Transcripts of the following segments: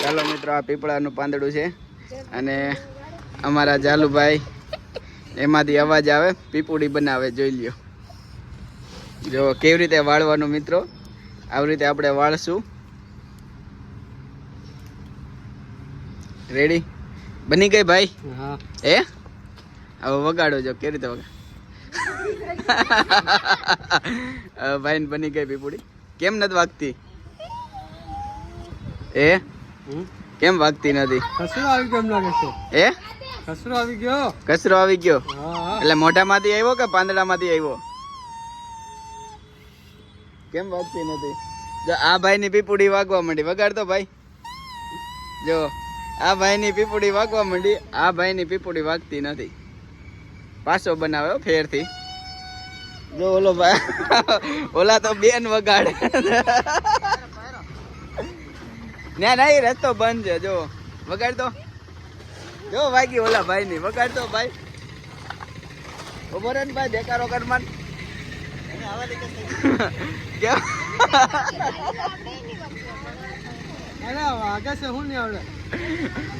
ચાલો મિત્રો, આ પીપળાનું પાંદડું છે અને અમારા જાલુભાઈ એમાંથી અવાજ આવે, પીપુડી બનાવે. જોઈ લ્યો, જો કેવી રીતે વાળવાનું મિત્રો. આવી રીતે આપણે વાળશું. રેડી બની ગઈ ભાઈ? હા. એ હવે વગાડો, જો કેવી રીતે વગાડ. ભાઈ ને બની ગઈ પીપુડી. કેમ નથી વાગતી? એ કેમ વાગતી નથી? કચરો આવી ગયો એમ લાગે છે. એ કચરો આવી ગયો. કચરો આવી ગયો હા. એટલે મોઢામાંથી આવ્યો કે પાંદડામાંથી આવ્યો? કેમ વાગતી નથી? જો આ ભાઈ ની પીપુડી વાગવા માંડી. વગાડતો ભાઈ. જો આ ભાઈ ની પીપુડી વાગવા માંડી. આ ભાઈ ની પીપુડી વાગતી નથી. પાછો બનાવ્યો ફેરથી. જો ઓલો ભાઈ ઓલા તો બેન વગાડે. ના ના, એ રસ્તો બંધ છે. જો વગાડતો, જો વાગી ઓલા ભાઈ ની. વગાડતો ભાઈ. ઉભો રે ને ભાઈ, દેકારો કર મન. કેમ અરે વાગે છે, હું નહીં આવડે.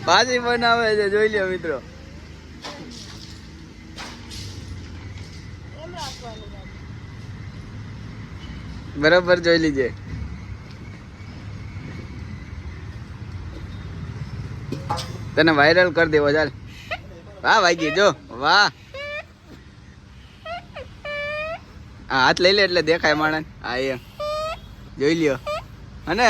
પાછી બનાવે છે, જોઈ લ્યો મિત્રો. બરાબર જોઈ લીજે. તને વાયરલ કરી દેવો. ચાલ. વાહ વાગી, જો વાહ. હા, હાથ લઈ લે એટલે દેખાય માણસ. હા એમ જોઈ લ્યો. અને